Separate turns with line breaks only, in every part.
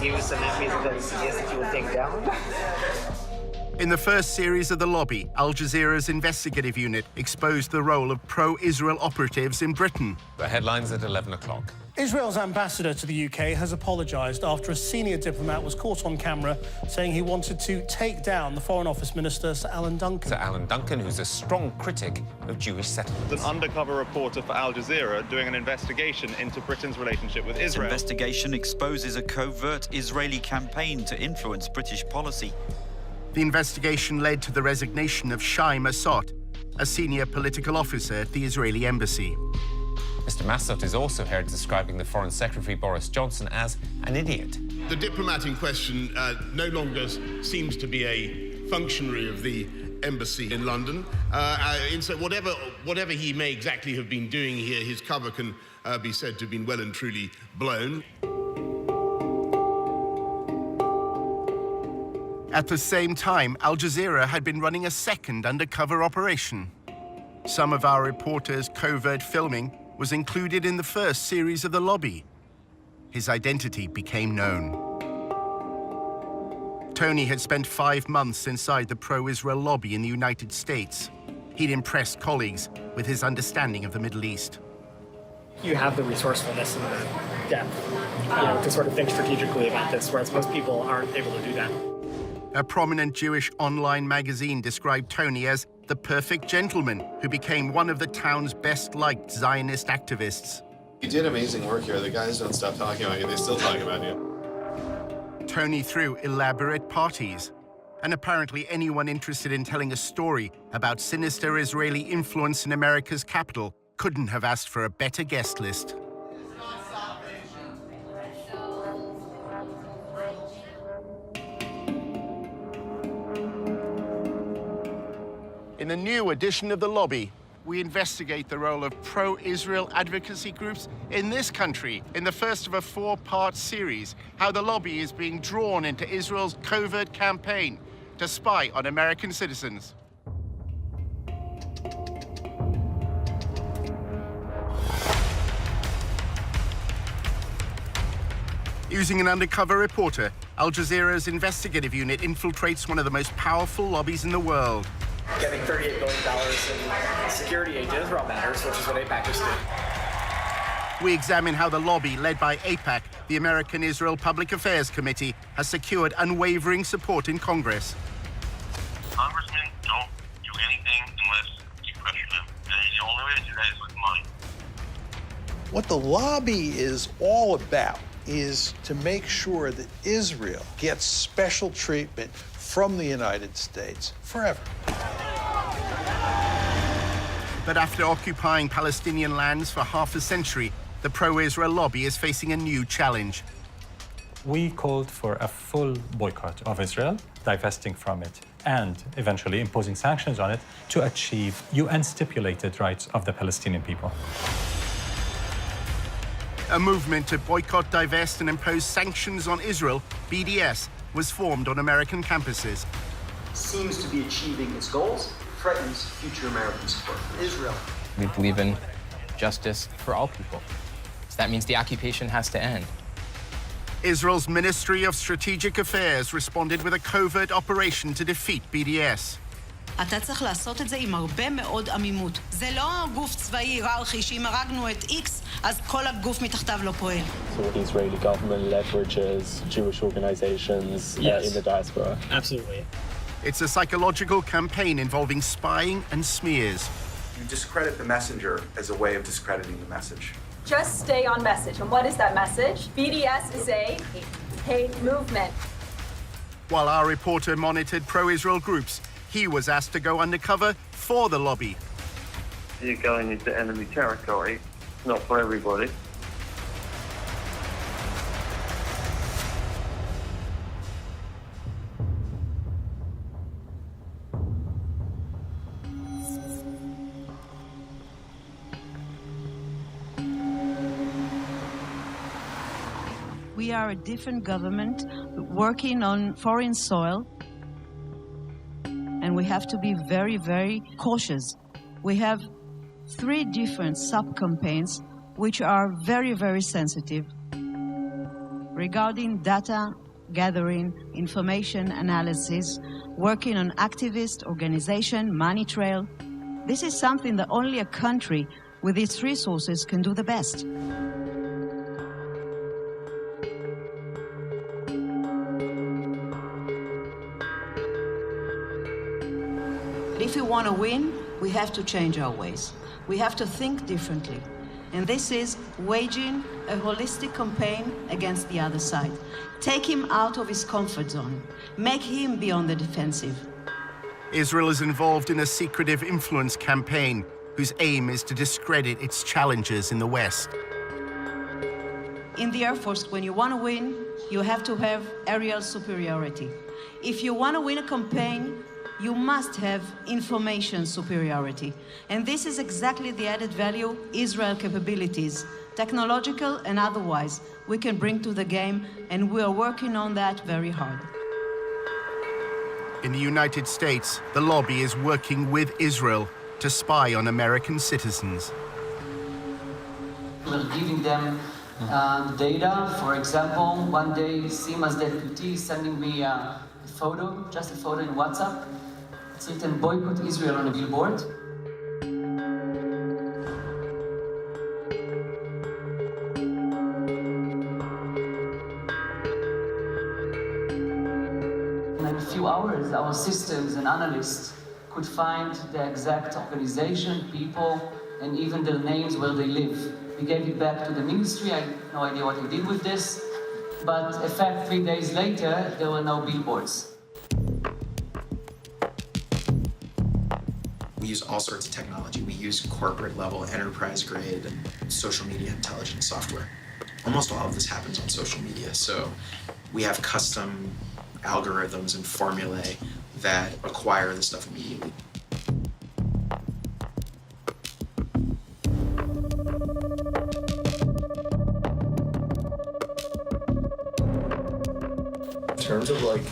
give you some enemies that he suggests that you will take down?
In the first series of The Lobby, Al Jazeera's investigative unit exposed the role of pro-Israel operatives in Britain.
The headlines at 11 o'clock.
Israel's ambassador to the UK has apologised after a senior diplomat was caught on camera saying he wanted to take down the Foreign Office Minister, Sir Alan Duncan.
Sir Alan Duncan, who's a strong critic of Jewish settlements.
An undercover reporter for Al Jazeera doing an investigation into Britain's relationship with Israel.
This investigation exposes a covert Israeli campaign to influence British policy.
The investigation led to the resignation of Shai Massot, a senior political officer at the Israeli embassy.
Mr. Massot is also heard describing the Foreign Secretary Boris Johnson as an idiot.
The diplomat in question no longer seems to be a functionary of the embassy in London. And so whatever he may exactly have been doing here, his cover can be said to have been well and truly blown.
At the same time, Al Jazeera had been running a second undercover operation. Some of our reporters' covert filming was included in the first series of The Lobby. His identity became known. Tony had spent 5 months inside the pro-Israel lobby in the United States. He'd impressed colleagues with his understanding of the Middle East.
You have the resourcefulness and the depth, to sort of think strategically about this, whereas most people aren't able to do that.
A prominent Jewish online magazine described Tony as the perfect gentleman who became one of the town's best-liked Zionist activists.
You did amazing work here. The guys don't stop talking about you. They still talk about you.
Tony threw elaborate parties, and apparently anyone interested in telling a story about sinister Israeli influence in America's capital couldn't have asked for a better guest list. In the new edition of The Lobby, we investigate the role of pro-Israel advocacy groups in this country in the first of a 4-part series, how the lobby is being drawn into Israel's covert campaign to spy on American citizens. Using an undercover reporter, Al Jazeera's investigative unit infiltrates one of the most powerful lobbies in the world.
Getting $38 billion in security aid to Israel matters, which is what AIPAC is doing.
We examine how the lobby, led by AIPAC, the American Israel Public Affairs Committee, has secured unwavering support in Congress.
Congressmen don't do anything unless you pressure them. And the only way to do that is with money.
What the lobby is all about is to make sure that Israel gets special treatment from the United States forever.
But after occupying Palestinian lands for half a century, the pro-Israel lobby is facing a new challenge.
We called for a full boycott of Israel, divesting from it, and eventually imposing sanctions on it to achieve UN-stipulated rights of the Palestinian people.
A movement to boycott, divest, and impose sanctions on Israel, BDS, was formed on American campuses.
Seems to be achieving its goals, threatens future American support for Israel.
We believe in justice for all people. So that means the occupation has to end.
Israel's Ministry of Strategic Affairs responded with a covert operation to defeat BDS.
אתה צריך לעשות את זה עם הרבה מאוד עמימות. זה לא גוף צבאי היררכי שאם הרגנו את X, אז כל הגוף מתחתיו לא פועל.
So the Israeli government leverages Jewish organizations in the diaspora.
Absolutely.
It's a psychological campaign involving spying and smears.
You discredit the messenger as a way of discrediting the message.
Just stay on message. And what is that message? BDS is a hate movement.
While our reporter monitored pro-Israel groups, he was asked to go undercover for the lobby.
You're going into enemy territory. It's not for everybody.
We are a different government working on foreign soil, and we have to be very, very cautious. We have 3 different sub-campaigns which are very, very sensitive. regarding data gathering, information analysis, working on activist organization, money trail. This is something that only a country with its resources can do the best. But if we want to win, we have to change our ways. We have to think differently. And this is waging a holistic campaign against the other side. Take him out of his comfort zone. Make him be on the defensive.
Israel is involved in a secretive influence campaign whose aim is to discredit its challengers in the West.
In the Air Force, when you want to win, you have to have aerial superiority. If you want to win a campaign, you must have information superiority. And this is exactly the added value Israel capabilities, technological and otherwise, we can bring to the game, and we are working on that very hard.
In the United States, the lobby is working with Israel to spy on American citizens.
We're giving them data. For example, one day, Sima's deputy sending me a photo, just a photo in WhatsApp. It's written, boycott Israel on a billboard. In a few hours, our systems and analysts could find the exact organization, people, and even their names where they live. We gave it back to the ministry. I have no idea what he did with this. But in fact, 3 days later, there were no billboards.
We use all sorts of technology. We use corporate-level, enterprise-grade social media intelligence software. Almost all of this happens on social media, so we have custom algorithms and formulae that acquire the stuff immediately.
In terms of like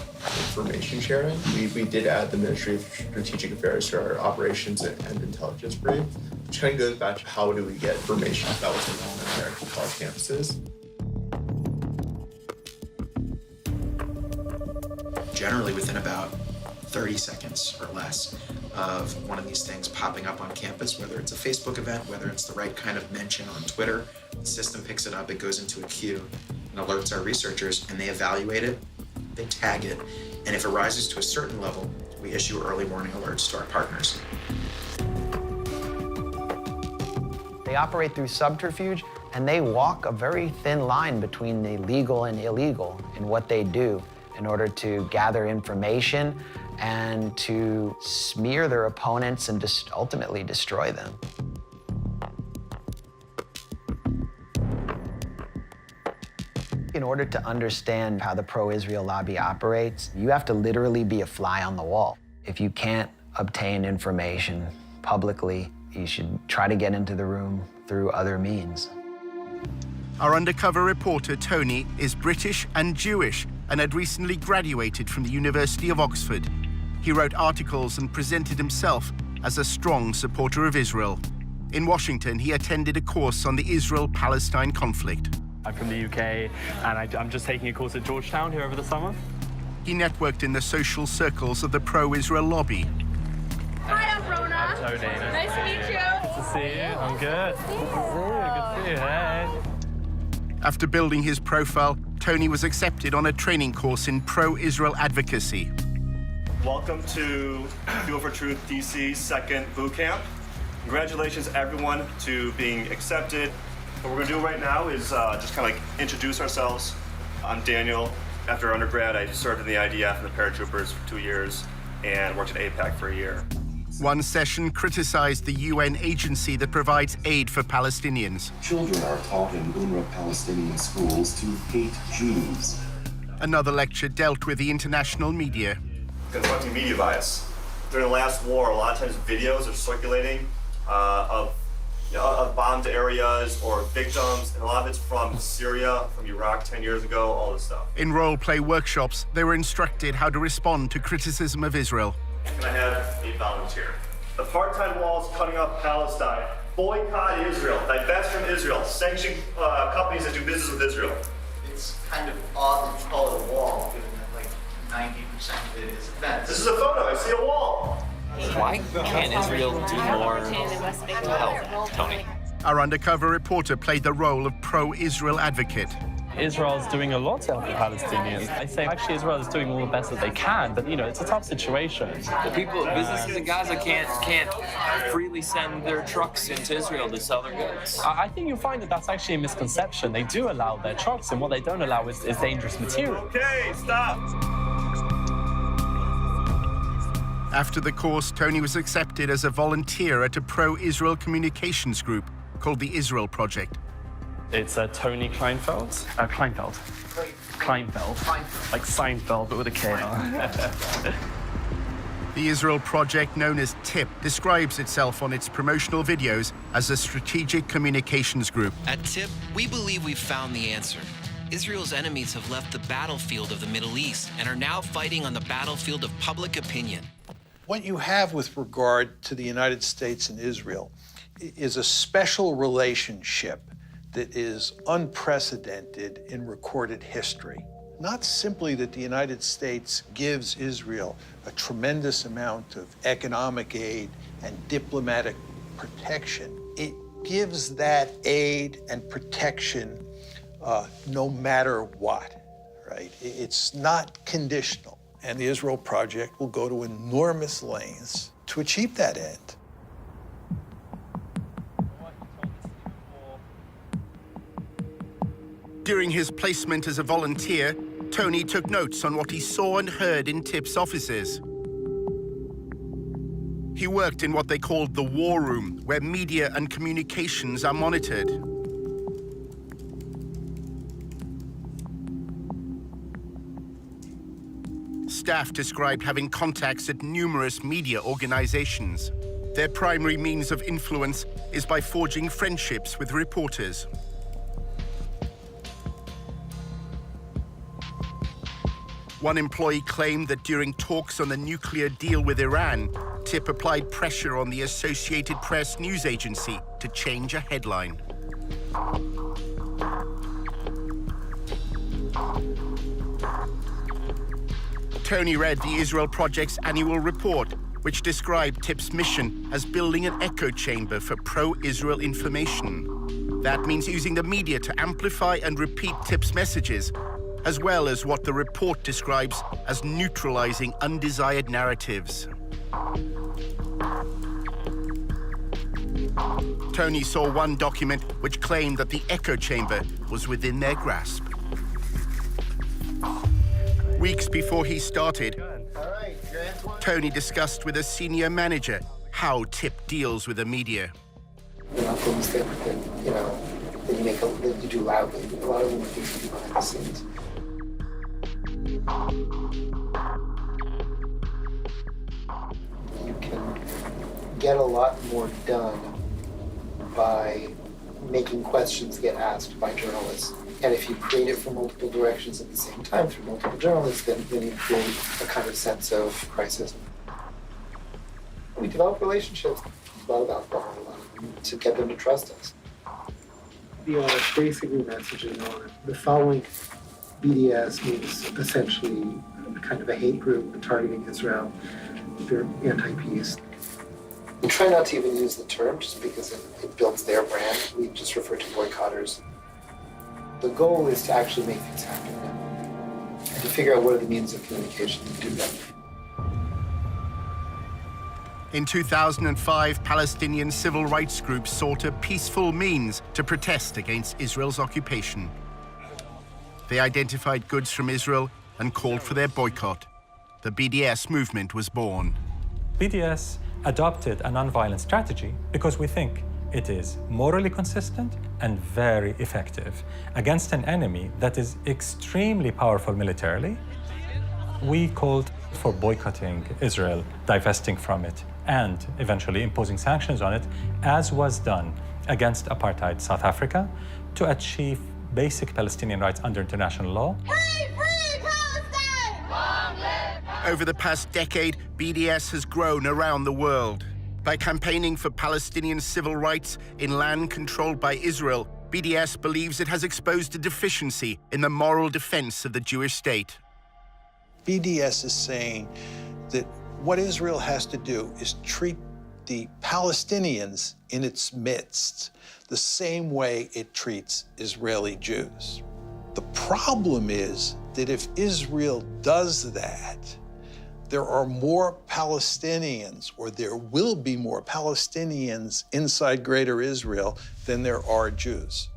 information sharing, we did add the Ministry of Strategic Affairs to our operations and intelligence brief, which kind of goes back to how do we get information about what's going on in American college campuses.
Generally within about 30 seconds or less of one of these things popping up on campus, whether it's a Facebook event, whether it's the right kind of mention on Twitter, the system picks it up, it goes into a queue and alerts our researchers, and they evaluate it, they tag it, and if it rises to a certain level, we issue early warning alerts to our partners.
They operate through subterfuge, and they walk a very thin line between the legal and illegal in what they do in order to gather information and to smear their opponents and ultimately destroy them. In order to understand how the pro-Israel lobby operates, you have to literally be a fly on the wall. If you can't obtain information publicly, you should try to get into the room through other means.
Our undercover reporter, Tony, is British and Jewish and had recently graduated from the University of Oxford. He wrote articles and presented himself as a strong supporter of Israel. In Washington, he attended a course on the Israel-Palestine conflict.
I'm from the UK, and I'm just taking a course at Georgetown here over the summer.
He networked in the social circles of the pro-Israel lobby.
Hi, I'm Rona.
I'm Tony.
Nice to meet you.
Good to see you. I'm good. Good to see you. Hey.
After building his profile, Tony was accepted on a training course in pro-Israel advocacy.
Welcome to Fuel for Truth DC's second boot camp. Congratulations, everyone, to being accepted. What we're going to do right now is just kind of like introduce ourselves. I'm Daniel. After undergrad, I served in the IDF and the paratroopers for 2 years and worked at AIPAC for a year.
One session criticized the UN agency that provides aid for Palestinians.
Children are taught in UNRWA Palestinian schools to hate Jews.
Another lecture dealt with the international media.
Confronting media bias. During the last war, a lot of times videos are circulating of bombed areas or victims, and a lot of it's from Syria, from Iraq 10 years ago, all this stuff.
In role-play workshops, they were instructed how to respond to criticism of Israel.
Can I have a volunteer? The part-time walls cutting off Palestine. Boycott Israel. Divest from Israel. Sanction companies that do business with Israel.
it's kind of odd to call it a wall, given that like 90% of it is events.
This is a photo. I see a wall.
Why can't Israel do more to help, Tony?
Our undercover reporter played the role of pro-Israel advocate.
Israel's doing a lot to help the Palestinians. I say actually Israel is doing all the best that they can, but you know, it's a tough situation.
The businesses in Gaza can't freely send their trucks into Israel to sell their goods.
I think you'll find that that's actually a misconception. They do allow their trucks, and what they don't allow is dangerous material.
Okay, stop.
After the course, Tony was accepted as a volunteer at a pro-Israel communications group called the Israel Project.
It's Tony Kleinfeld. Kleinfeld. Like Seinfeld, but with a K.
The Israel Project, known as TIP, describes itself on its promotional videos as a strategic communications group.
At TIP, we believe we've found the answer. Israel's enemies have left the battlefield of the Middle East and are now fighting on the battlefield of public opinion.
What you have with regard to the United States and Israel is a special relationship that is unprecedented in recorded history. Not simply that the United States gives Israel a tremendous amount of economic aid and diplomatic protection, it gives that aid and protection no matter what, right? It's not conditional. And the Israel Project will go to enormous lengths to achieve that end.
During his placement as a volunteer, Tony took notes on what he saw and heard in TIP's offices. He worked in what they called the war room, where media and communications are monitored. Staff described having contacts at numerous media organizations. Their primary means of influence is by forging friendships with reporters. One employee claimed that during talks on the nuclear deal with Iran, TIP applied pressure on the Associated Press news agency to change a headline. Tony read the Israel Project's annual report, which described TIP's mission as building an echo chamber for pro-Israel information. That means using the media to amplify and repeat TIP's messages, as well as what the report describes as neutralizing undesired narratives. Tony saw one document which claimed that the echo chamber was within their grasp. Weeks before he started, Tony discussed with a senior manager how TIP deals with the media.
Things that you do loudly. A lot of them are things you do behind the scenes. You can get a lot more done by making questions get asked by journalists. And if you create it from multiple directions at the same time through multiple journalists, then you create a kind of sense of crisis. We develop relationships, a lot about to get them to trust us.
The basically messaging on the following BDS means essentially kind of a hate group targeting Israel. They're anti-peace.
We try not to even use the term just because it builds their brand. We just refer to boycotters. The goal is to actually make things happen now and to figure out what are the means of communication to do that.
In 2005, Palestinian civil rights groups sought a peaceful means to protest against Israel's occupation. They identified goods from Israel and called for their boycott. The BDS movement was born.
BDS adopted a nonviolent strategy because we think it is morally consistent and very effective against an enemy that is extremely powerful militarily. We called for boycotting Israel, divesting from it, and eventually imposing sanctions on it, as was done against apartheid South Africa, to achieve basic Palestinian rights under international law.
Over the past decade, BDS has grown around the world. By campaigning for Palestinian civil rights in land controlled by Israel, BDS believes it has exposed a deficiency in the moral defense of the Jewish state.
BDS is saying that what Israel has to do is treat the Palestinians in its midst the same way it treats Israeli Jews. The problem is that if Israel does that, there are more Palestinians, or there will be more Palestinians inside Greater Israel than there are Jews.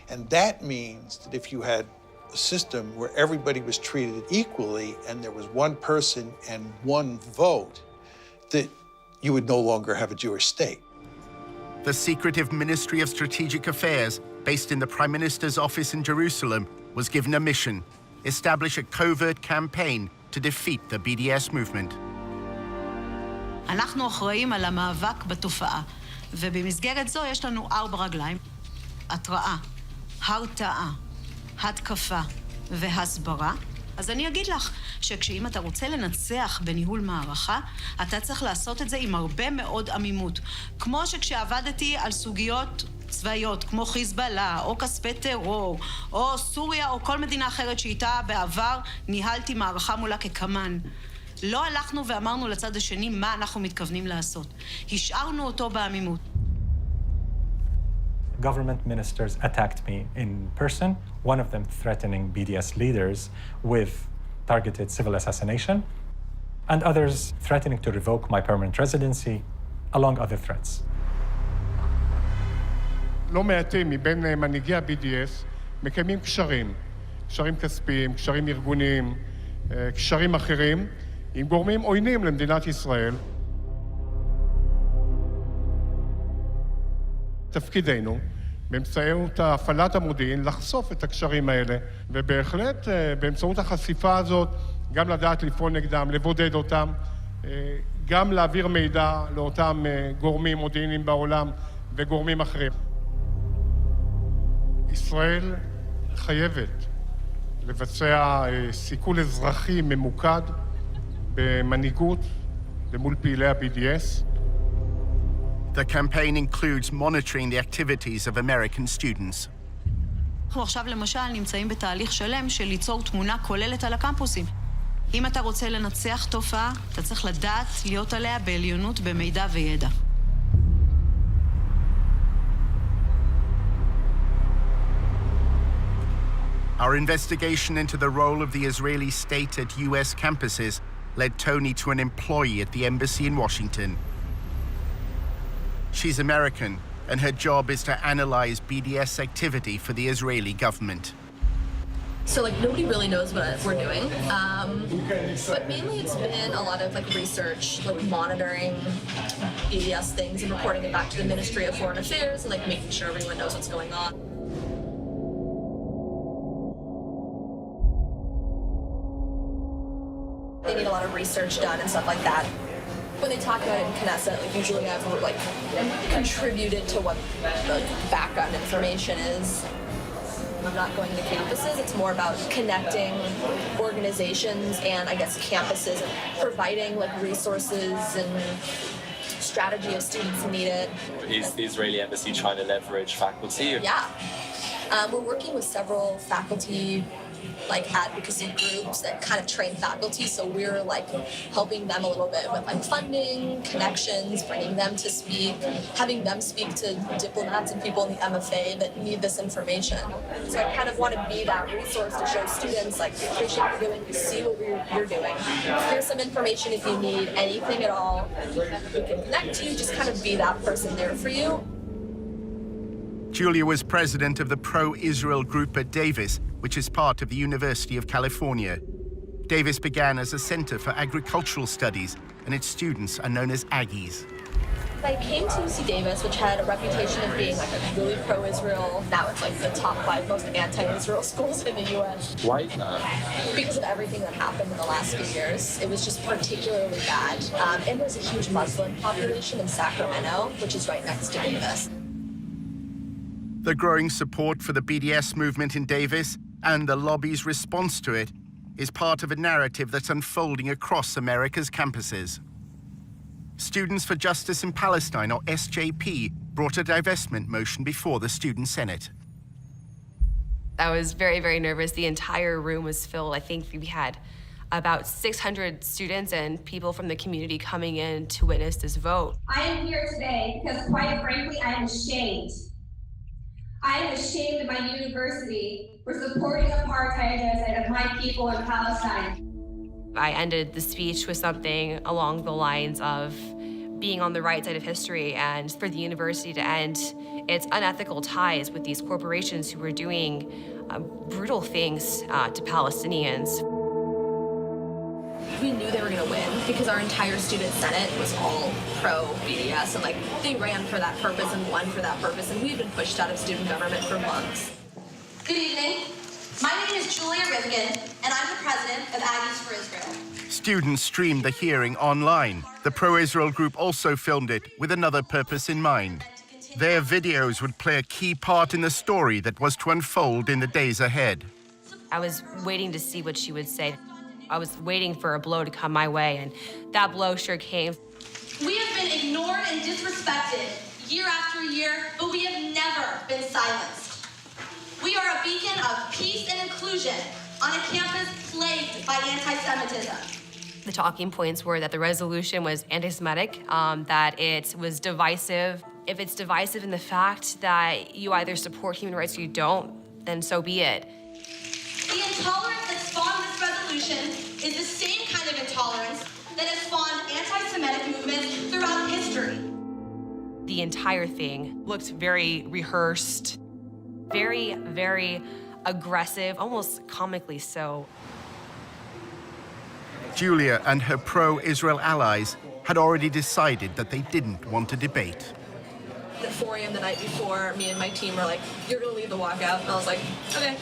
And that means that if you had a system where everybody was treated equally and there was one person and one vote, that you would no longer have a Jewish state.
The secretive Ministry of Strategic Affairs, based in the Prime Minister's office in Jerusalem, was given a mission: establish a covert campaign to defeat the BDS movement.
אנחנו אחראים על המאבק בתופעה, ובמסגרת זו יש לנו 4 רגליים: התראה, הרתעה, התקפה והסברה. אז אני אגיד לך שכשאם אתה רוצה לנצח בניהול מערכה, אתה צריך לעשות את זה עם הרבה מאוד עמימות. כמו שכשעבדתי על סוגיות צבאיות, כמו חיזבאללה, או כספי טרור, או סוריה, או כל מדינה אחרת שאיתה בעבר ניהלתי מערכה מולה כקמן. לא הלכנו ואמרנו לצד השני מה אנחנו מתכוונים לעשות. השארנו אותו בעמימות.
Government ministers attacked me in person, one of them threatening BDS leaders with targeted civil assassination, and others threatening to revoke my permanent residency, along other threats.
לא מעטים מבין מנהיגי ה-BDS מקיימים קשרים כספיים, קשרים ארגוניים, קשרים אחרים, עם גורמים עוינים למדינת ישראל. תפקידנו, באמצעות הפעלת המודיעין, לחשוף את הקשרים האלה, ובהחלט באמצעות החשיפה הזאת, גם לדעת לפעול נגדם, לבודד אותם, גם להעביר מידע לאותם גורמים מודיעיניים בעולם וגורמים אחרים. ישראל חייבת לבצע סיכול אזרחי ממוקד במנהיגות ומול פעילי ה-BDS.
The campaign includes monitoring the activities of American students.
אנחנו עכשיו למשל נמצאים בתהליך שלם של ליצור תמונה כוללת על הקמפוסים. אם אתה רוצה לנצח תופעה, אתה צריך לדעת להיות עליה בעליונות במידע וידע.
Our investigation into the role of the Israeli state at US campuses led Tony to an employee at the embassy in Washington. She's American, and her job is to analyze BDS activity for the Israeli government.
So nobody really knows what we're doing, but mainly it's been a lot of research, monitoring BDS things and reporting it back to the Ministry of Foreign Affairs and making sure everyone knows what's going on. They need a lot of research done and stuff like that. When they talk about it in Knesset, usually I've contributed to what the background information is. I'm not going to campuses. It's more about connecting organizations and I guess campuses and providing resources and strategy if students need it.
Is the Israeli embassy trying to leverage faculty?
Yeah. We're working with several faculty advocacy groups that kind of train faculty, so we're helping them a little bit with funding, connections, bringing them to speak, having them speak to diplomats and people in the MFA that need this information. So I kind of want to be that resource to show students we appreciate what you're doing, we see what you're doing. Here's some information if you need anything at all. We can connect you, just kind of be that person there for you.
Julia was president of the pro-Israel group at Davis, which is part of the University of California. Davis began as a center for agricultural studies, and its students are known as Aggies.
I came to UC Davis, which had a reputation of being a really pro-Israel. Now it's the top 5 most anti-Israel schools in the U.S.
Why is that?
Because of everything that happened in the last few years. It was just particularly bad. And there's a huge Muslim population in Sacramento, which is right next to Davis.
The growing support for the BDS movement in Davis and the lobby's response to it is part of a narrative that's unfolding across America's campuses. Students for Justice in Palestine, or SJP, brought a divestment motion before the Student Senate.
I was very, very nervous. The entire room was filled. I think we had about 600 students and people from the community coming in to witness this vote.
I am here today because, quite frankly, I am ashamed. I am ashamed of my university for supporting apartheid genocide of my people in Palestine.
I ended the speech with something along the lines of being on the right side of history and for the university to end its unethical ties with these corporations who were doing brutal things to Palestinians.
We knew they were gonna win because our entire student senate was all pro-BDS, and like they ran for that purpose and won for that purpose, and we've been pushed out of student government for months.
Good evening. My name is Julia Rivkin, and I'm the president of Aggies for Israel.
Students streamed the hearing online. The pro-Israel group also filmed it with another purpose in mind. Their videos would play a key part in the story that was to unfold in the days ahead.
I was waiting to see what she would say. I was waiting for a blow to come my way, and that blow sure came.
We have been ignored and disrespected year after year, but we have never been silenced. We are a beacon of peace and inclusion on a campus plagued by anti-Semitism.
The talking points were that the resolution was anti-Semitic, that it was divisive. If it's divisive in the fact that you either support human rights or you don't, then so be it.
The intolerance that spawned this resolution is the same kind of intolerance that has spawned anti-Semitic movements throughout history.
The entire thing looked very rehearsed, very, very aggressive, almost comically so.
Julia and her pro-Israel allies had already decided that they didn't want to debate.
At 4 a.m. the night before, me and my team were like, "You're gonna lead the walkout," and I was like, "Okay."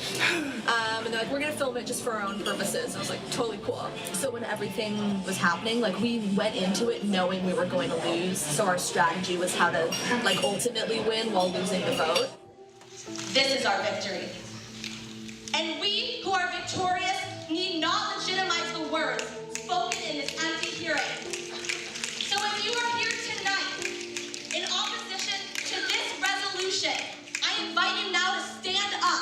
And they're like, "We're gonna film it just for our own purposes." I was like, "Totally cool." So when everything was happening, like we went into it knowing we were going to lose. So our strategy was how to like ultimately win while losing the vote.
This is our victory. And we who are victorious need not legitimize the words spoken in this empty hearing. So if you are here tonight in opposition to this resolution, I invite you now to stand up,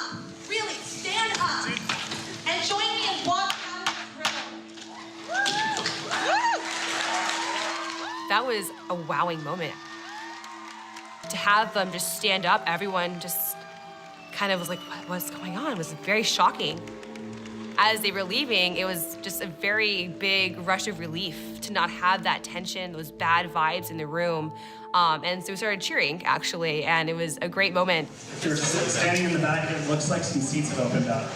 really stand up, and join me in walking out of this room.
That was a wowing moment. To have them just stand up, everyone just kind of was like, what's going on? It was very shocking. As they were leaving, it was just a very big rush of relief to not have that tension, those bad vibes in the room. And so we started cheering, actually, and it was a great moment.
You're standing in the back, it looks like some seats have opened up.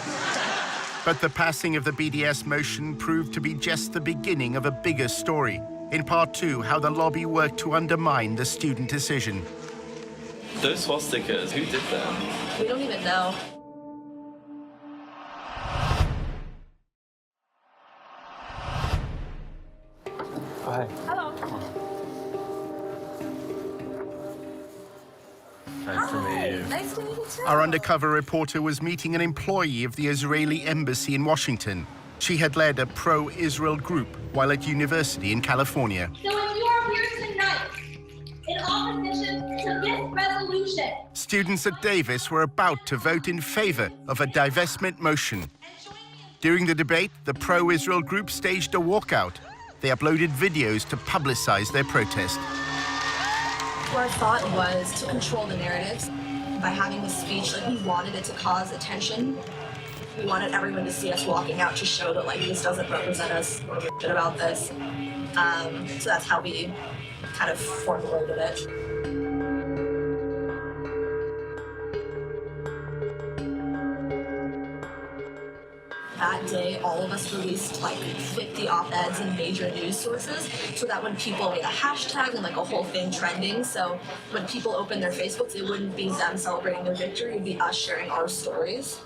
But the passing of the BDS motion proved to be just the beginning of a bigger story. In part 2, how the lobby worked to undermine the student decision.
Those swastikas, who did them?
We don't even know.
Hi.
Hello.
Nice to meet you.
Nice to meet you too.
Our undercover reporter was meeting an employee of the Israeli embassy in Washington. She had led a pro-Israel group while at university in California.
So if you are here tonight in opposition to this resolution,
Students at Davis were about to vote in favor of a divestment motion. During the debate, the pro-Israel group staged a walkout. They uploaded videos to publicize their protest.
Our thought was to control the narratives by having this speech. Like we wanted it to cause attention. We wanted everyone to see us walking out to show that like this doesn't represent us. We're shit about this. So that's how we kind of formulated it. That day, all of us released like 50 op-eds in major news sources so that when people made a hashtag and like a whole thing trending, so when people opened their Facebooks, it wouldn't be them celebrating their victory, it'd be us sharing our stories.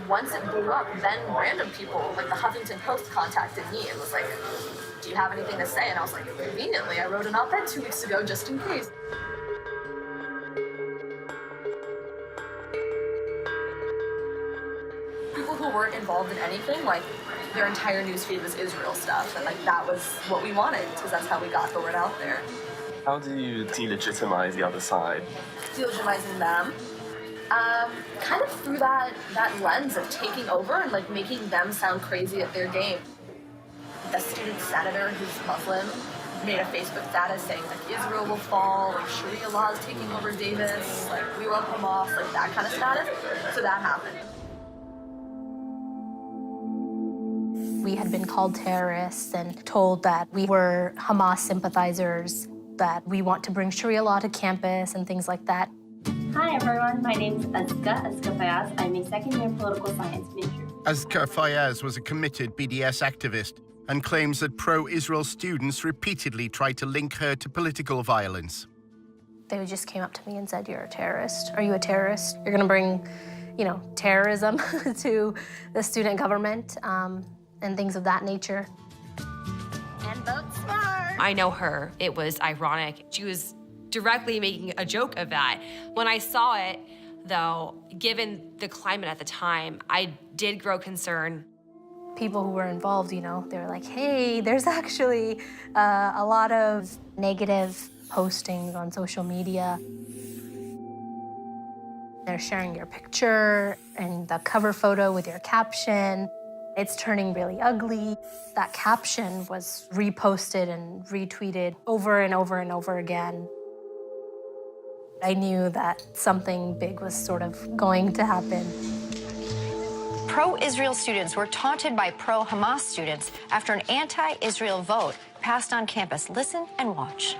Once it blew up, then random people, like the Huffington Post contacted me and was like, "Do you have anything to say?" And I was like, conveniently, I wrote an op-ed 2 weeks ago just in case. People who people weren't involved in anything, like their entire newsfeed was Israel stuff, and like that was what we wanted because that's how we got the word out there.
How do you delegitimize the other side?
Delegitimizing them, kind of through that lens of taking over and like making them sound crazy at their game. The student senator who's Muslim made a Facebook status saying like Israel will fall, like Sharia law is taking over Davis, like we love Hamas, like that kind of status. So that happened.
We had been called terrorists and told that we were Hamas sympathizers, that we want to bring Sharia law to campus and things like that.
Hi everyone, my name is Azka Fayaz. I'm a second-year political science major.
Azka Fayaz was a committed BDS activist and claims that pro-Israel students repeatedly tried to link her to political violence.
They just came up to me and said, "You're a terrorist. Are you a terrorist? You're going to bring, terrorism to the student government," and things of that nature.
And vote smart.
I know her. It was ironic. She was directly making a joke of that. When I saw it, though, given the climate at the time, I did grow concerned.
People who were involved, they were like, "Hey, there's actually a lot of negative postings on social media. They're sharing your picture and the cover photo with your caption. It's turning really ugly." That caption was reposted and retweeted over and over and over again. I knew that something big was sort of going to happen.
Pro-Israel students were taunted by pro-Hamas students after an anti-Israel vote passed on campus. Listen and watch.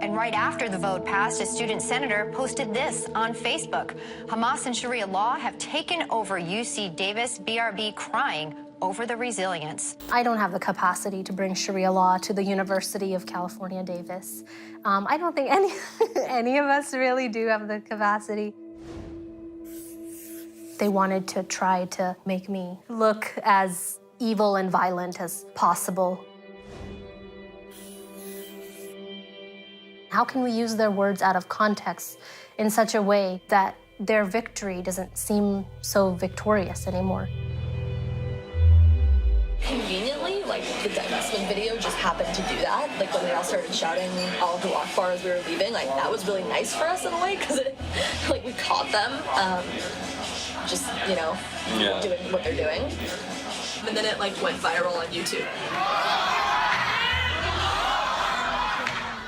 And right after the vote passed, a student senator posted this on Facebook. Hamas and Sharia law have taken over UC Davis, BRB crying over the resilience.
I don't have the capacity to bring Sharia law to the University of California, Davis. I don't think any of us really do have the capacity. They wanted to try to make me look as evil and violent as possible. How can we use their words out of context in such a way that their victory doesn't seem so victorious anymore?
Conveniently, like the divestment video just happened to do that. Like when we all started shouting Allahu Akbar as we were leaving, like that was really nice for us in a way because we caught them just, doing what they're doing. And then it went viral on YouTube.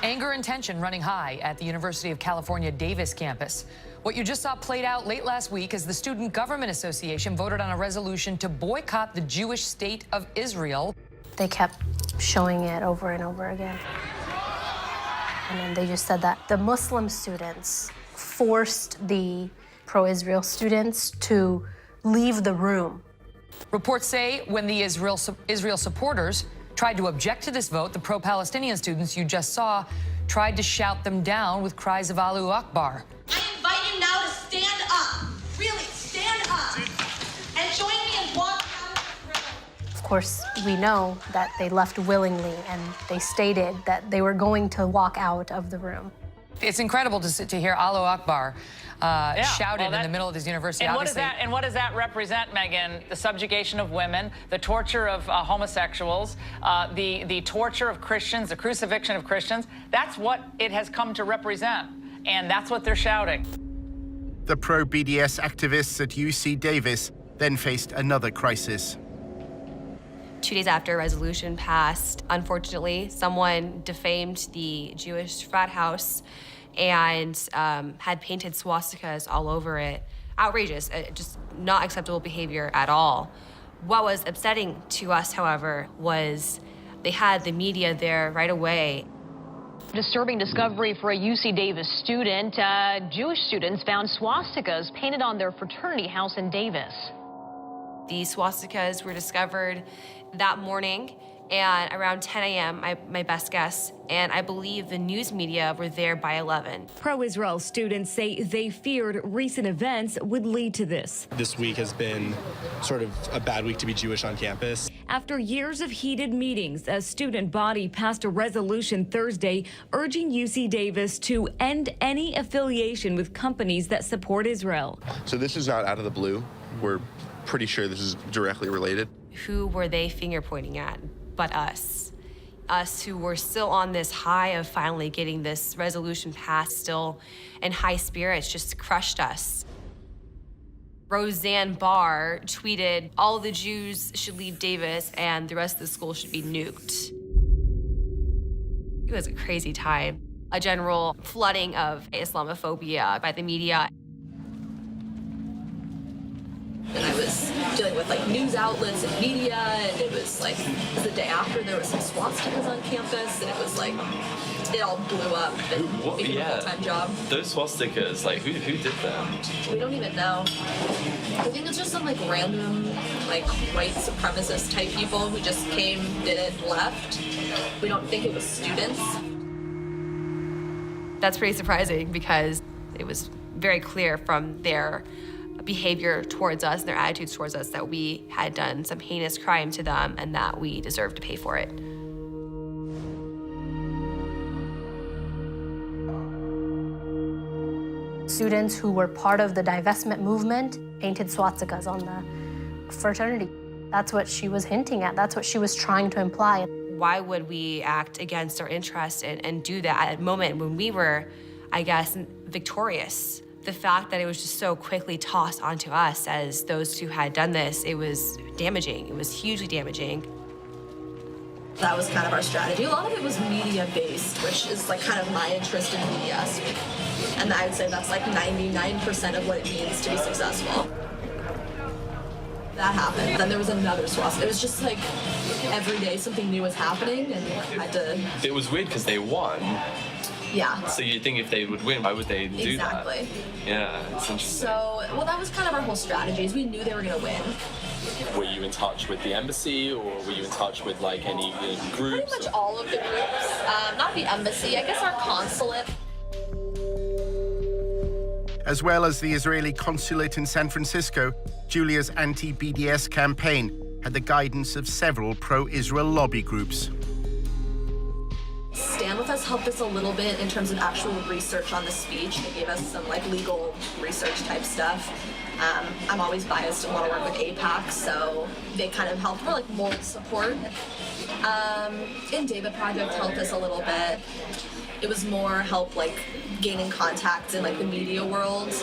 Anger and tension running high at the University of California Davis campus. What you just saw played out late last week as the Student Government Association voted on a resolution to boycott the Jewish state of Israel.
They kept showing it over and over again. And then they just said that the Muslim students forced the pro-Israel students to leave the room.
Reports say when the Israel supporters tried to object to this vote, the pro-Palestinian students you just saw tried to shout them down with cries of Allahu Akbar.
I invite you now to stand up. Really, stand up. And join me in walking out of the room.
Of course, we know that they left willingly, and they stated that they were going to walk out of the room.
It's incredible to hear Allahu Akbar shouted in the middle of this university.
And
obviously.
what does that represent, Megan? The subjugation of women, the torture of homosexuals, the torture of Christians, the crucifixion of Christians. That's what it has come to represent, and that's what they're shouting.
The pro-BDS activists at UC Davis then faced another crisis.
2 days after a resolution passed, unfortunately, someone defamed the Jewish frat house and had painted swastikas all over it. Outrageous, just not acceptable behavior at all. What was upsetting to us, however, was they had the media there right away.
Disturbing discovery for a UC Davis student. Jewish students found swastikas painted on their fraternity house in Davis.
These swastikas were discovered that morning, and around 10 a.m., my best guess, and I believe the news media were there by 11.
Pro-Israel students say they feared recent events would lead to this.
This week has been sort of a bad week to be Jewish on campus.
After years of heated meetings, a student body passed a resolution Thursday urging UC Davis to end any affiliation with companies that support Israel.
So this is not out of the blue. We're pretty sure this is directly related.
Who were they finger pointing at but us? Us who were still on this high of finally getting this resolution passed, still in high spirits, just crushed us. Roseanne Barr tweeted, all the Jews should leave Davis and the rest of the school should be nuked. It was a crazy time. A general flooding of Islamophobia by the media.
And I was dealing with like news outlets and media, and it was like the day after there was some swastikas on campus, and it was like it all blew up and became a full-time job.
Those swastikas, like who did them?
We don't even know. I think it's just some like random like white supremacist type people who just came, did it, and left. We don't think it was students.
That's pretty surprising because it was very clear from their behavior towards us and their attitudes towards us that we had done some heinous crime to them and that we deserved to pay for it.
Students who were part of the divestment movement painted swastikas on the fraternity. That's what she was hinting at. That's what she was trying to imply.
Why would we act against our interests and do that at a moment when we were, I guess, victorious? The fact that it was just so quickly tossed onto us as those who had done this, it was damaging. It was hugely damaging.
That was kind of our strategy. A lot of it was media-based, which is like kind of my interest in media. And I would say that's like 99% of what it means to be successful. That happened. Then there was another swastika. It was just like every day something new was happening, and I had to.
It was weird because they won.
Yeah.
So you'd think if they would win, why would they do
Exactly.
that? Yeah, it's interesting.
So, well, that was kind of our whole strategy. Is we knew they were going to win.
Were you in touch with the embassy, or were you in touch with like any groups?
Pretty much all of the groups. Not the embassy. I guess our consulate.
As well as the Israeli consulate in San Francisco, Julia's anti-BDS campaign had the guidance of several pro-Israel lobby groups.
Stand With Us helped us a little bit in terms of actual research on the speech. They gave us some like legal research type stuff. I'm always biased and want to work with AIPAC, so they kind of helped for like moral support. In David Project helped us a little bit. It was more help like gaining contacts in like the media world.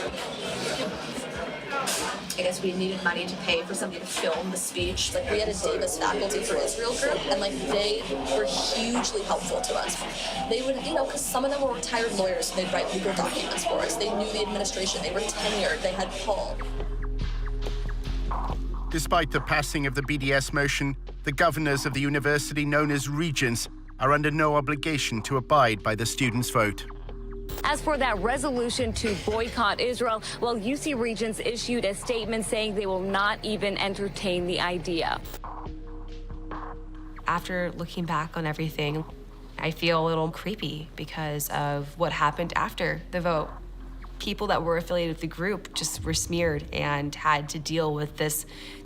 I guess we needed money to pay for somebody to film the speech. Like we had a Davis Faculty for Israel group, and like they were hugely helpful to us. They would, because some of them were retired lawyers, so they'd write legal documents for us. They knew the administration. They were tenured. They had pull.
Despite the passing of the BDS motion, the governors of the university known as regents are under no obligation to abide by the students' vote.
As for that resolution to boycott Israel, well, UC Regents issued a statement saying they will not even entertain the idea.
After looking back on everything, I feel a little creepy because of what happened after the vote. People that were affiliated with the group just were smeared and had to deal with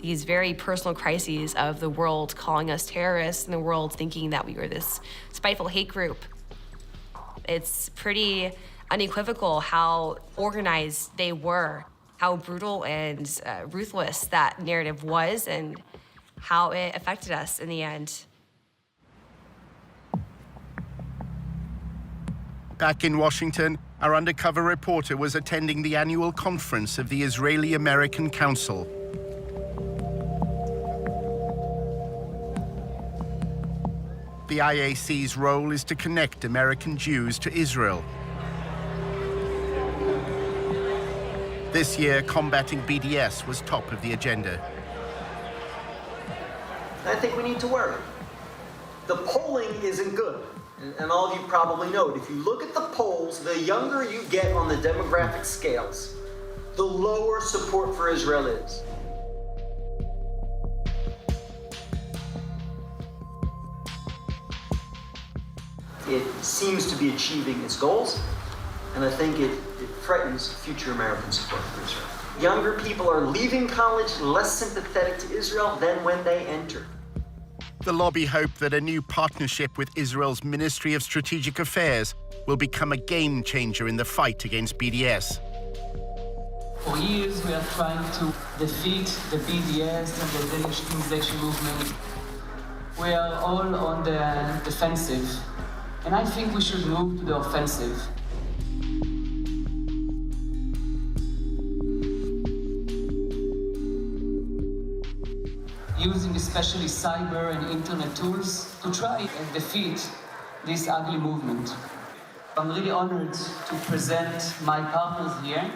these very personal crises of the world calling us terrorists and the world thinking that we were this spiteful hate group. It's pretty unequivocal how organized they were, how brutal and ruthless that narrative was, and how it affected us in the end.
Back in Washington, our undercover reporter was attending the annual conference of the Israeli-American Council. The IAC's role is to connect American Jews to Israel. This year, combating BDS was top of the agenda.
I think we need to worry. The polling isn't good. And all of you probably know it. If you look at the polls, the younger you get on the demographic scales, the lower support for Israel is. It seems to be achieving its goals, and I think it threatens future American support for Israel. Younger people are leaving college less sympathetic to Israel than when they entered.
The lobby hope that a new partnership with Israel's Ministry of Strategic Affairs will become a game changer in the fight against BDS.
For years, we are trying to defeat the BDS and the delegitimization movement. We are all on the defensive, and I think we should move to the offensive. Using especially cyber and internet tools to try and defeat this ugly movement. I'm really honored to present my partners here,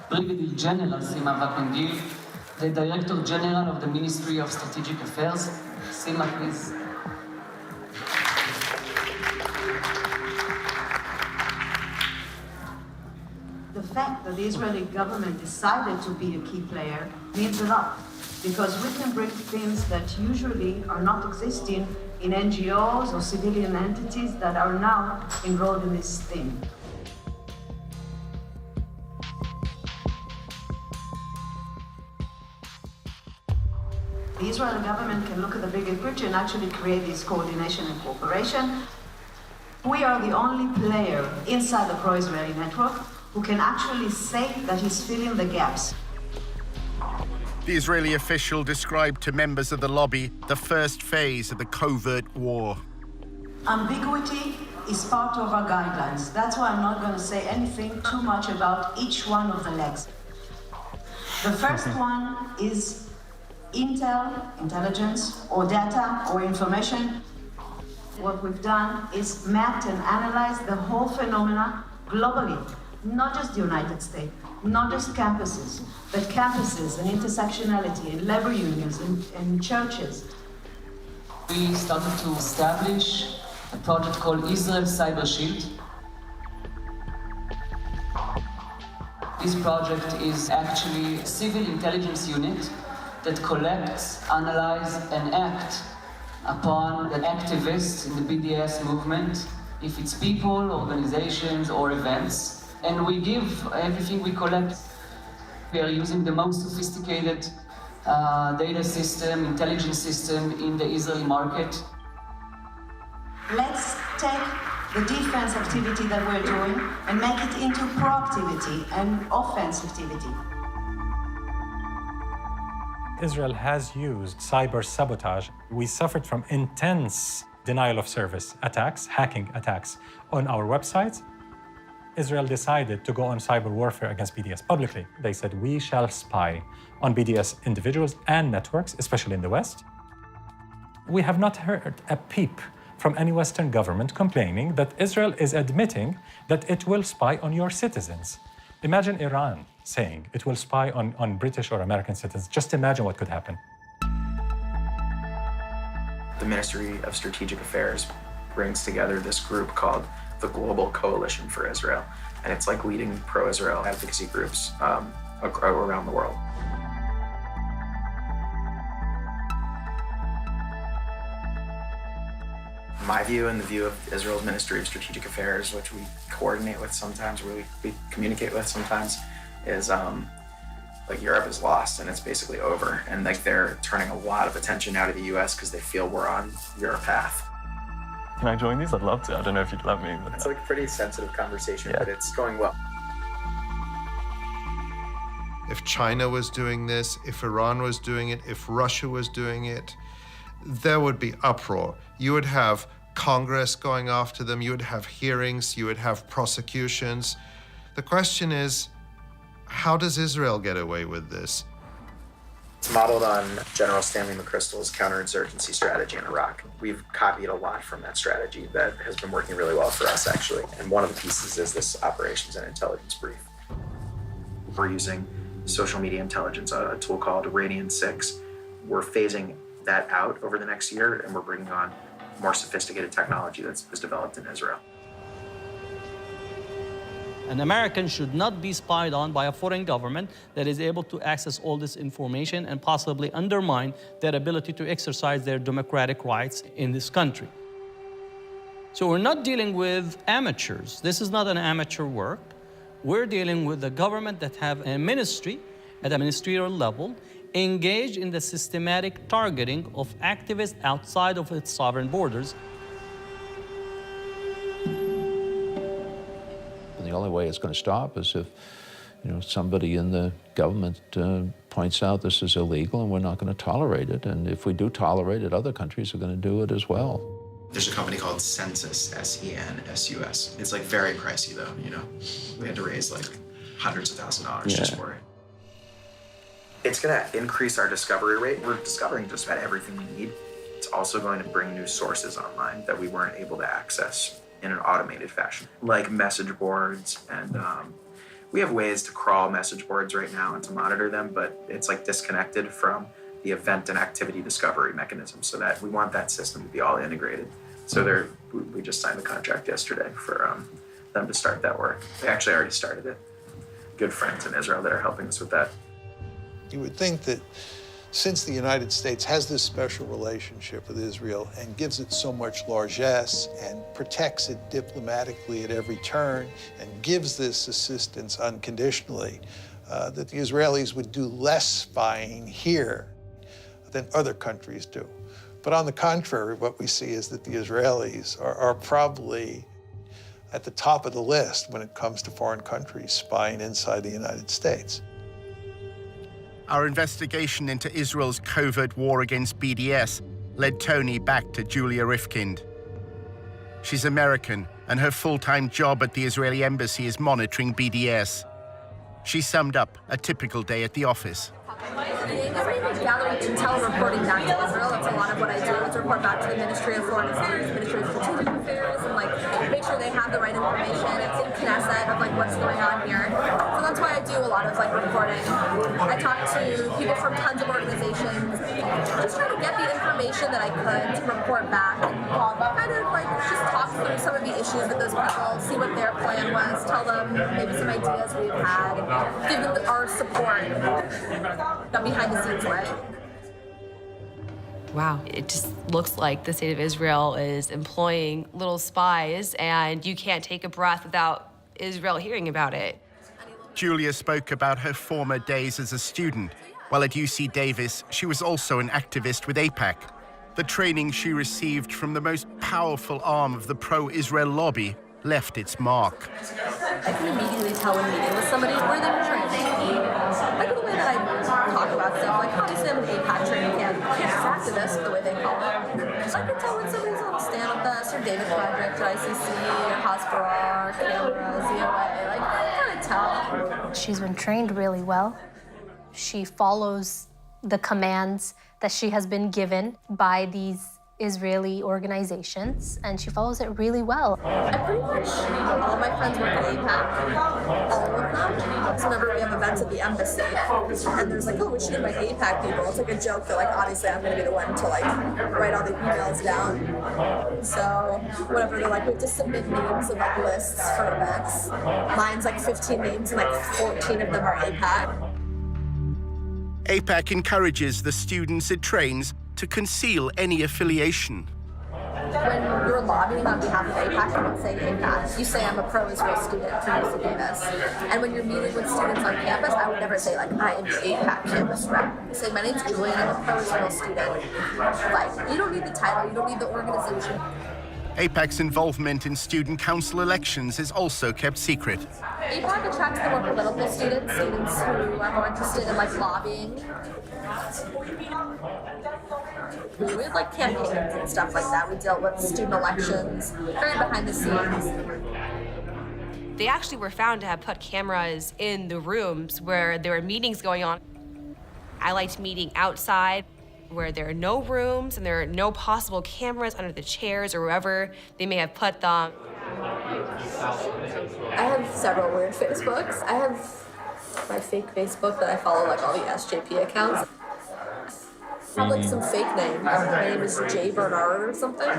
Brigadier General Sima Vakengil, the Director General of the Ministry of Strategic Affairs. Sima, please.
The fact that the Israeli government decided to be a key player means a lot, because we can bring things that usually are not existing in NGOs or civilian entities that are now enrolled in this thing. The Israeli government can look at the bigger picture and actually create this coordination and cooperation. We are the only player inside the pro-Israeli network who can actually say that he's filling the gaps.
The Israeli official described to members of the lobby the first phase of the covert war.
Ambiguity is part of our guidelines. That's why I'm not going to say anything too much about each one of the legs. The first one is intel, intelligence, or data, or information. What we've done is mapped and analyzed the whole phenomena globally, not just the United States, not just campuses, but campuses and intersectionality and labor unions and churches.
We started to establish a project called Israel Cyber Shield. This project is actually a civil intelligence unit that collects, analyzes, and acts upon the activists in the BDS movement, if it's people, organizations, or events. And we give everything we collect. We are using the most sophisticated data system, intelligence system in the Israeli market.
Let's take the defense activity that we're doing and make it into proactivity and offensivity.
Israel has used cyber sabotage. We suffered from intense denial of service attacks, hacking attacks on our websites. Israel decided to go on cyber warfare against BDS publicly. They said, we shall spy on BDS individuals and networks, especially in the West. We have not heard a peep from any Western government complaining that Israel is admitting that it will spy on your citizens. Imagine Iran saying it will spy on British or American citizens. Just imagine what could happen.
The Ministry of Strategic Affairs brings together this group called the Global Coalition for Israel. And it's like leading pro-Israel advocacy groups around the world. My view and the view of Israel's Ministry of Strategic Affairs, which we coordinate with sometimes, we communicate with sometimes, is like Europe is lost and it's basically over. And like they're turning a lot of attention now to the US because they feel we're on your path.
Can I join these? I'd love to. I don't know if you'd let me. But
it's like a pretty sensitive conversation, but it's going well.
If China was doing this, if Iran was doing it, if Russia was doing it, there would be uproar. You would have Congress going after them, you would have hearings, you would have prosecutions. The question is, how does Israel get away with this?
It's modeled on General Stanley McChrystal's counterinsurgency strategy in Iraq. We've copied a lot from that strategy that has been working really well for us, actually. And one of the pieces is this operations and intelligence brief. We're using social media intelligence, a tool called Radian 6. We're phasing that out over the next year, and we're bringing on more sophisticated technology that was developed in Israel.
An American should not be spied on by a foreign government that is able to access all this information and possibly undermine their ability to exercise their democratic rights in this country. So we're not dealing with amateurs. This is not an amateur work. We're dealing with a government that have a ministry at a ministerial level engage in the systematic targeting of activists outside of its sovereign borders.
The only way it's going to stop is if, somebody in the government points out this is illegal and we're not going to tolerate it. And if we do tolerate it, other countries are going to do it as well.
There's a company called Sensus, S-E-N-S-U-S. It's like very pricey though, We had to raise like hundreds of thousands of dollars just for it. It's gonna increase our discovery rate. We're discovering just about everything we need. It's also going to bring new sources online that we weren't able to access in an automated fashion, like message boards. And we have ways to crawl message boards right now and to monitor them, but it's like disconnected from the event and activity discovery mechanism, so that we want that system to be all integrated. So we just signed the contract yesterday for them to start that work. They actually already started it. Good friends in Israel that are helping us with that.
You would think that since the United States has this special relationship with Israel and gives it so much largesse and protects it diplomatically at every turn and gives this assistance unconditionally, that the Israelis would do less spying here than other countries do. But on the contrary, what we see is that the Israelis are probably at the top of the list when it comes to foreign countries spying inside the United States.
Our investigation into Israel's covert war against BDS led Tony back to Julia Rifkind. She's American, and her full-time job at the Israeli embassy is monitoring BDS. She summed up a typical day at the office.
Gathering intel, reporting back to Israel. That's a lot of what I do. Is report back to the Ministry of Foreign Affairs, Ministry of Strategic Affairs, and make sure they have the right information. It's in Knesset of what's going on here. So that's why I do a lot of reporting. I talk to people from tons of organizations, just try to get the information that I could to report back and kind of just talk through some of the issues with those people, see what their plan was, tell them maybe some ideas we've had, give them our support, the behind the scenes way.
Wow, it just looks like the state of Israel is employing little spies, and you can't take a breath without Israel hearing about it.
Julia spoke about her former days as a student. While at UC Davis, she was also an activist with AIPAC. The training she received from the most powerful arm of the pro-Israel lobby left its mark.
I can immediately tell when meeting with somebody where they were trained. The way that I talk about stuff, obviously I'm an AIPAC training camp, activist, the way they call it. So I can tell when somebody's on Stand Up Us or David Project or ICC or Hasbara, Canberra, ZOA, I kind of tell.
She's been trained really well. She follows the commands that she has been given by these Israeli organizations, and she follows it really well.
I pretty much, all my friends work at AIPAC, all of them. So whenever we have events at the embassy, and there's we should invite AIPAC people, it's a joke that obviously I'm gonna be the one to write all the emails down. So whenever they're we have to submit names of lists for events, mine's 15 names and 14 of them are AIPAC.
AIPAC encourages the students it trains to conceal any affiliation.
When you're lobbying on behalf of AIPAC, you don't say AIPAC. You say I'm a pro-Israel student from UC Davis. And when you're meeting with students on campus, I would never say I am the AIPAC campus rep. I say my name's Julia, I'm a pro-Israel student. You don't need the title, you don't need the organization.
AIPAC's involvement in student council elections is also kept secret.
AIPAC attracts the more political students who are more interested in lobbying. We had campaigns and stuff like that. We dealt with student elections, very behind the scenes.
They actually were found to have put cameras in the rooms where there were meetings going on. I liked meeting outside where there are no rooms and there are no possible cameras under the chairs or wherever they may have put them.
I have several weird Facebooks. I have my fake Facebook that I follow all the SJP accounts. I have some fake name. My name is Jay Bernard or something.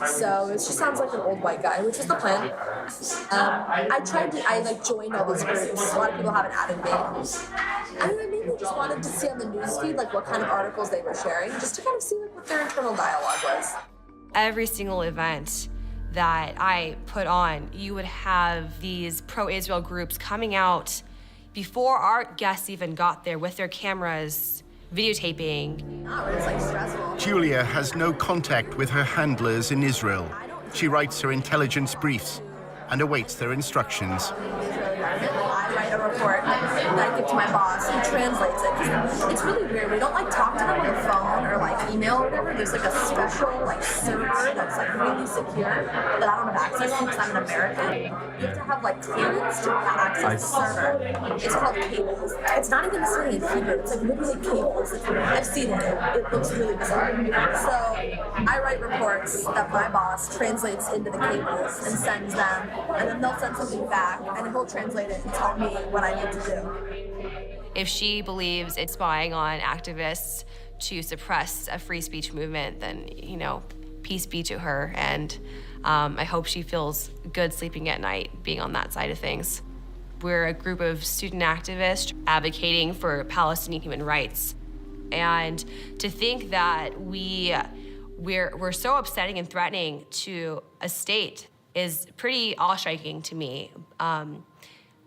So it just sounds like an old white guy, which is the plan. I joined all these groups. A lot of people haven't added me. I mainly just wanted to see on the newsfeed what kind of articles they were sharing, just to kind of see what their internal dialogue was.
Every single event that I put on, you would have these pro-Israel groups coming out before our guests even got there with their cameras,
videotaping.
It's like stressful.
Julia has no contact with her handlers in Israel. She writes her intelligence briefs and awaits their instructions.
I write a report that I give to my boss, who translates it. 'Cause it's really weird. We don't like talk to them on the phone or like email or whatever. There's like a special like server that's like really secure that I don't have access to because I'm an American. You have to have like clearance to access the server. It's called cables. It's not even necessarily in Hebrew. It's like literally cables. I've seen it. It looks really bizarre. So I write reports that my boss translates into the cables and sends them, and then they'll send something back, and then he'll translate it and tell me what I need to do.
If she believes it's spying on activists to suppress a free speech movement, then, you know, peace be to her. And I hope she feels good sleeping at night being on that side of things. We're a group of student activists advocating for Palestinian human rights. And to think that we're so upsetting and threatening to a state is pretty awe-striking to me.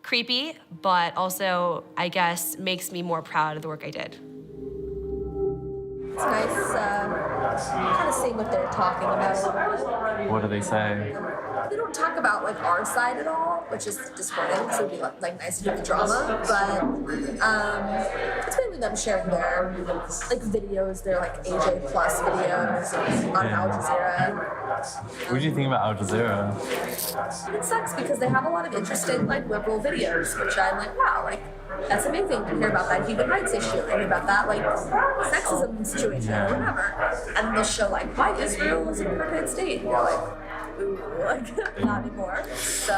Creepy, but also, I guess, makes me more proud of the work I did.
It's nice kind of seeing what they're talking about.
What do they say?
They don't talk about like our side at all, which is disappointing. So it'd be like nice to do the drama, but it's mainly them sharing their like videos, their like AJ Plus videos on Al Jazeera.
What do you think about Al Jazeera?
It sucks because they have a lot of interesting like liberal videos, which I'm like, wow, like that's amazing to hear about that human rights issue, and hear about that like sexism situation or whatever, and they'll show like why Israel is an apartheid state, and you're like, ooh, like not anymore. So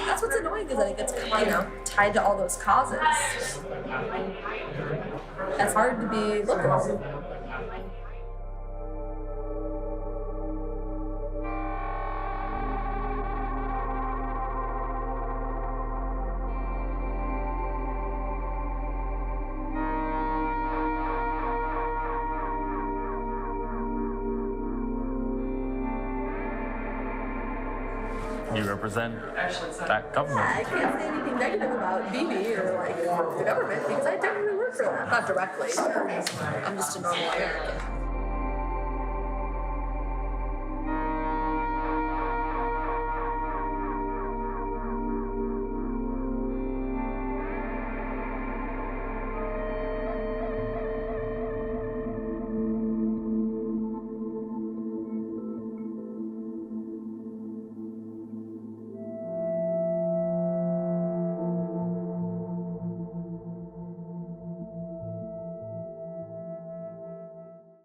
that's what's annoying is that it gets tied to all those causes. It's hard to be liberal.
You represent that government.
I can't say anything negative about Bibi or like the government because I technically work for them. Not directly. I'm just a normal American.